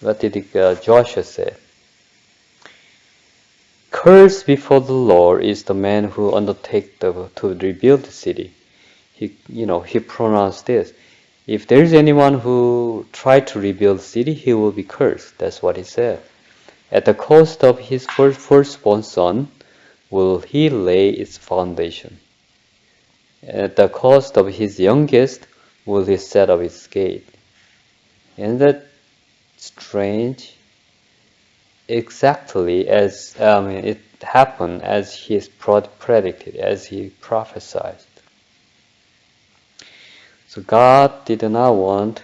What did Joshua say? Cursed before the Lord is the man who undertakes to rebuild the city. He pronounced this. If there is anyone who tried to rebuild the city, he will be cursed. That's what he said. At the cost of his firstborn son will he lay its foundation. At the cost of his youngest will he set up its gate. Isn't that strange? Exactly as it happened as he predicted, as he prophesied. So God did not want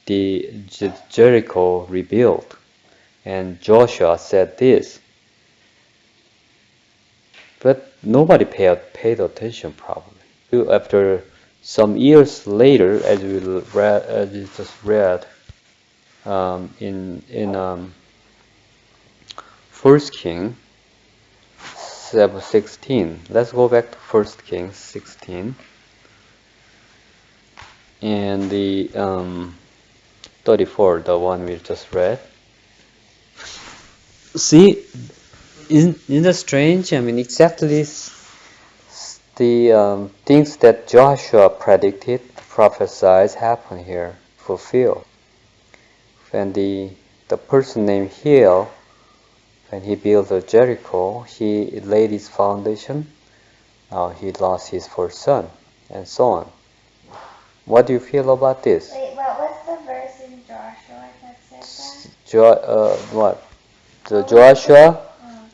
the Jericho rebuilt, and Joshua said this, but nobody paid attention probably. After some years later, as we just read in 1 King 16. Let's go back to 1 King 16 and the 34, the one we just read. See, isn't that strange? I mean, exactly the things that Joshua predicted, prophesied, happen here, fulfilled. When the person named Hiel, when he built the Jericho, he laid his foundation. He lost his first son, and so on. What do you feel about this? Wait, what was the verse in Joshua that said that? Joshua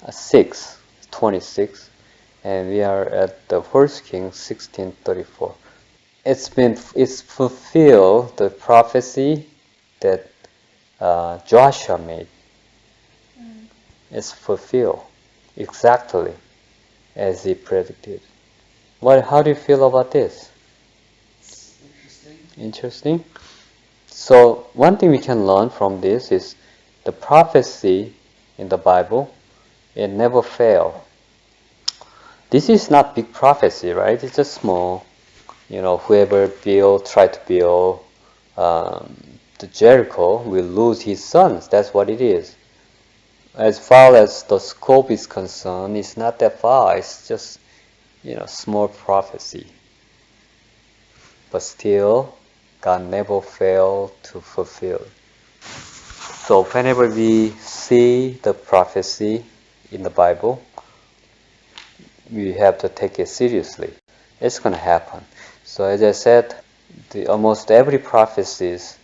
6:26, and we are at the 1 Kings 16:34. It's fulfilled the prophecy that Joshua made. It's fulfilled exactly as he predicted. How do you feel about this? Interesting. So one thing we can learn from this is the prophecy in the Bible, it never fails. This is not big prophecy, right? It's just small. Whoever tried to build the Jericho will lose his sons. That's what it is. As far as the scope is concerned, it's not that far. It's just, small prophecy. But still, God never failed to fulfill. So whenever we see the prophecy in the Bible, we have to take it seriously. It's going to happen. So as I said, almost every prophecies,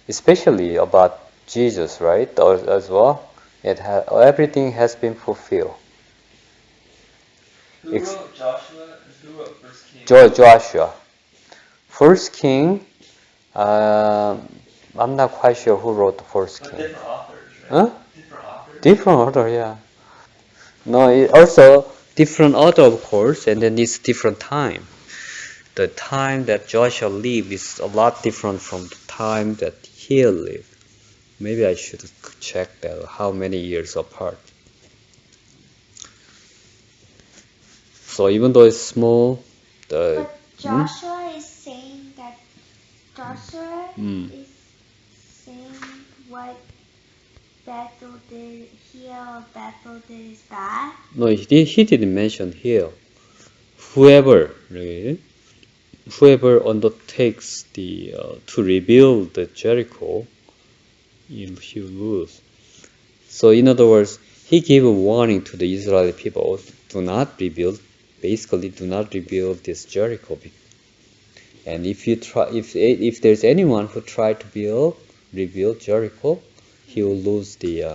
especially about Jesus, right, as well, everything has been fulfilled. Who wrote Joshua and who wrote First King? Joshua. First King, I'm not quite sure who wrote the First King. Different authors, right? Huh? Different authors? Different author, yeah. No, also different author, of course, and then it's different time. The time that Joshua lived is a lot different from the time that he lived. Maybe I should check that, how many years apart. So even though it's small, but Joshua is saying that Joshua is saying what Bethel did, Hiel of Bethel did is bad? No, he didn't mention Hiel. Whoever undertakes to rebuild the Jericho, he will lose. So in other words, he gave a warning to the Israeli people: do not rebuild. Basically, do not rebuild this Jericho. And if there's anyone who tried to rebuild Jericho, he will lose his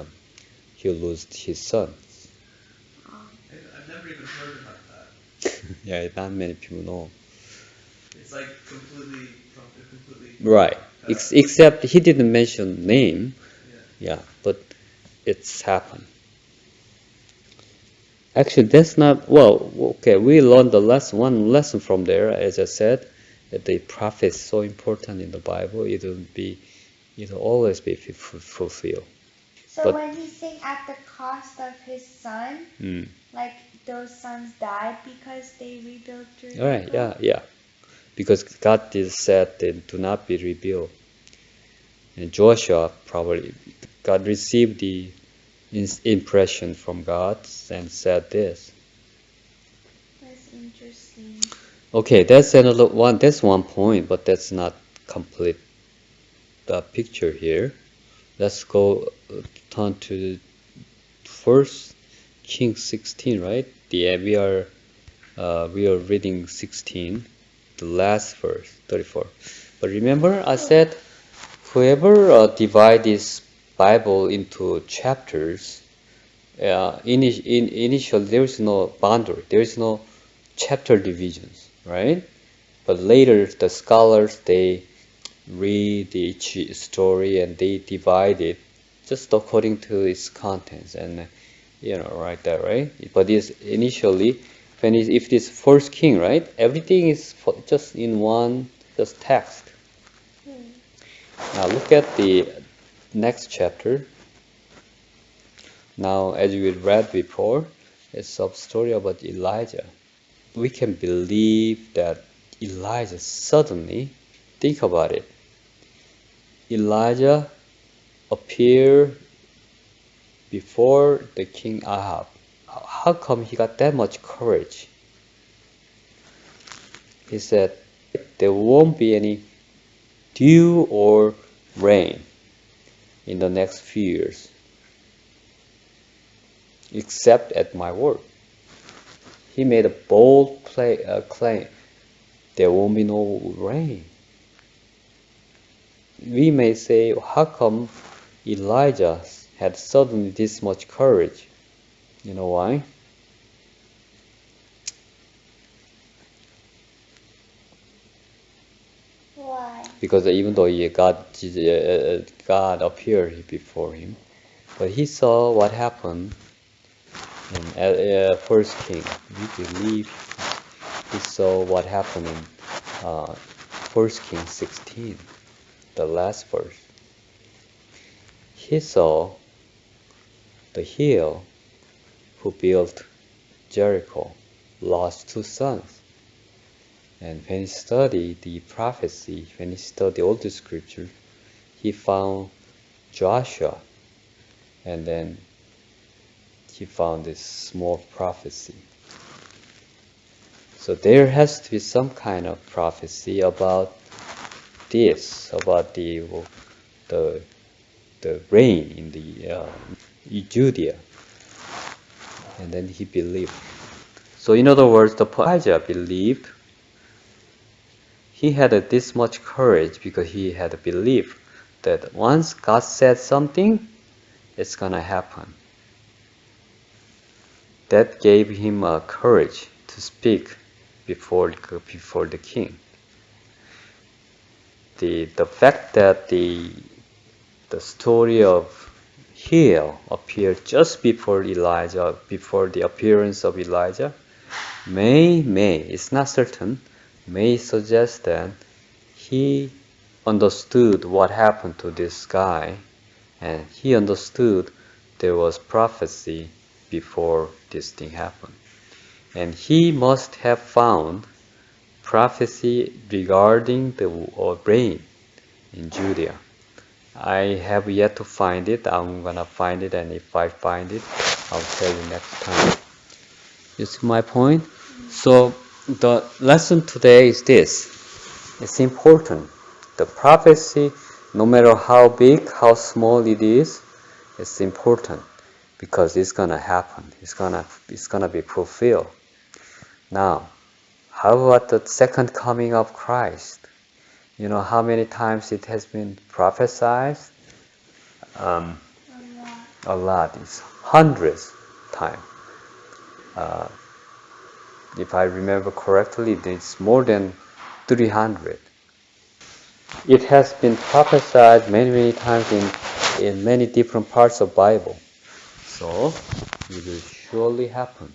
son. I've never even heard about that. Yeah, not many people know. It's like completely. Right. Except he didn't mention name. Yeah, but it's happened. Actually, that's not okay. We learned one lesson from there. As I said, that the prophet is so important in the Bible. It'll always be fulfilled. So when he's saying at the cost of his son, like those sons died because they rebuilt Jericho? All right, yeah. Because God said they do not be rebuilt. And Joshua probably, God received the impression from God and said this. That's interesting. Okay, that's another one. That's one point, but that's not complete the picture here. Let's go turn to First Kings 16, right? We are reading 16, the last verse, 34. But remember, I said whoever divide this Bible into chapters, initially there is no boundary, there is no chapter divisions, right? But later the scholars they read each story and they divide it just according to its contents and right there, right? But this initially if this first king, right? Everything is just in one just text. Now look at the next chapter. Now, as we read before, it's a story about Elijah. We can believe that Elijah suddenly, think about it, Elijah appeared before the king Ahab. How come he got that much courage? He said, there won't be any dew or rain in the next few years, except at my word. He made a bold claim. There won't be no rain. We may say, how come Elijah had suddenly this much courage? You know why? Why? Because even though God appeared before him, but he saw what happened in First King. We believe he saw what happened in First King 16, the last verse. He saw the Hiel who built Jericho lost two sons. And when he studied the prophecy, when he studied all the scripture, he found Joshua, and then he found this small prophecy. So there has to be some kind of prophecy about this, about the rain in the Judea, and then he believed. So in other words, the Elijah believed. He had this much courage because he had a belief that once God said something, it's gonna happen. That gave him courage to speak before the king. The fact that the story of Hiel appeared just before Elijah, before the appearance of Elijah, may, it's not certain, may suggest that he understood what happened to this guy, and he understood there was prophecy before this thing happened. And he must have found prophecy regarding the rain in Judea. I have yet to find it. I'm gonna find it, and if I find it, I'll tell you next time. You see my point? So the lesson today is this. It's important. The prophecy, no matter how big, how small it is, it's important because it's gonna happen. It's gonna be fulfilled. Now, how about the second coming of Christ? You know how many times it has been prophesied? A lot. It's hundreds times. If I remember correctly, it's more than 300. It has been prophesied many times in many different parts of Bible. So it will surely happen.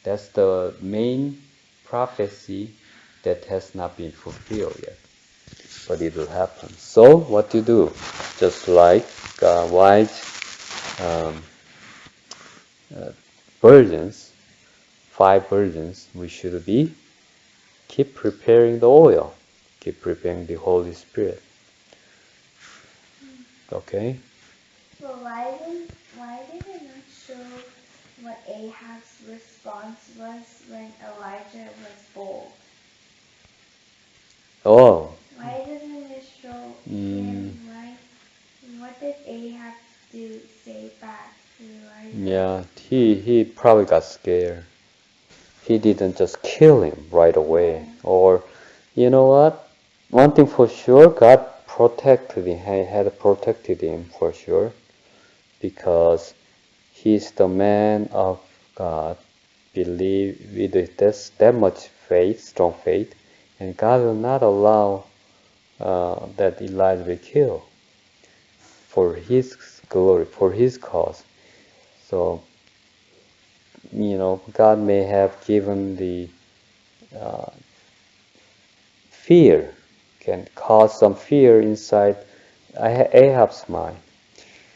That's the main prophecy that has not been fulfilled yet. But it will happen. So what to do? Just like wise virgins, 5 virgins, we should be keep preparing the oil, keep preparing the Holy Spirit. Okay? But why did it not show what Ahab's response was when Elijah was bold? Oh. Why doesn't it show Mm, him? Why? What did Ahab say back to Elijah? yeah, he probably got scared. He didn't just kill him right away. Yeah. Or, you know what? One thing for sure, God protected him, had protected him for sure, because he's the man of God, believe with that much faith, strong faith, and God will not allow that Elijah will kill for his glory, for his cause. So, God may have given the uh, fear, can cause some fear inside Ahab's mind.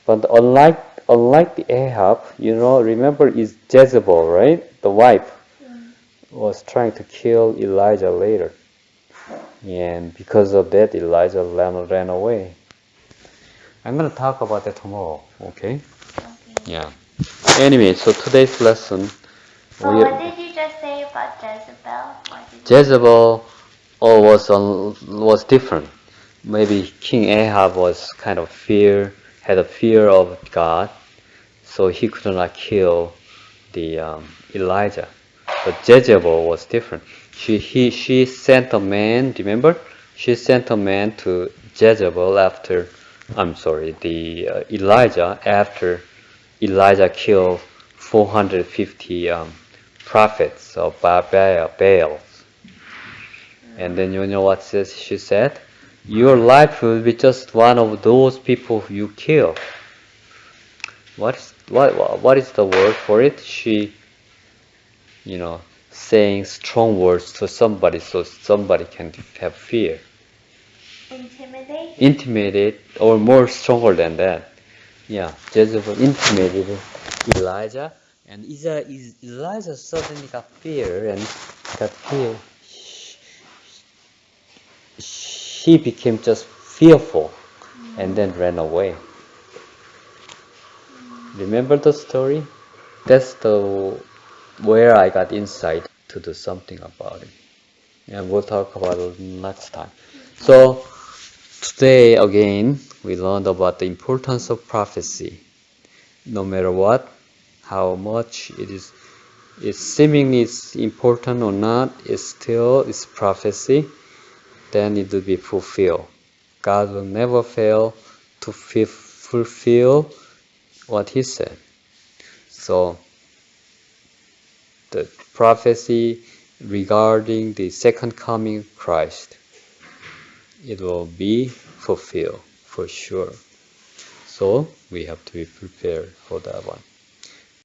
But unlike the Ahab, remember is Jezebel, right? The wife was trying to kill Elijah later. And because of that, Elijah ran away. I'm going to talk about that tomorrow, okay? Okay. Yeah. Anyway, so today's lesson. But what did you just say about Jezebel? Jezebel was different. Maybe King Ahab was kind of had a fear of God, so he could not kill the Elijah. But Jezebel was different. She sent a man. Remember, she sent a man to Jezebel after. I'm sorry, the Elijah after Elijah killed 450 prophets of Baal. And then you know what she said? Your life will be just one of those people you kill. What is the word for it? She, saying strong words to somebody so somebody can have fear. Intimidate, or more stronger than that. Yeah, Jezebel intimidated Elijah, and Elijah suddenly got fear and got fear. She became just fearful and then ran away. Remember the story? That's the where I got insight to do something about it. And we'll talk about it next time. So today again we learned about the importance of prophecy. No matter what, how much it seemingly is important or not, it's prophecy. Then it will be fulfilled. God will never fail to fulfill what He said. So the prophecy regarding the second coming of Christ, it will be fulfilled for sure. So we have to be prepared for that one.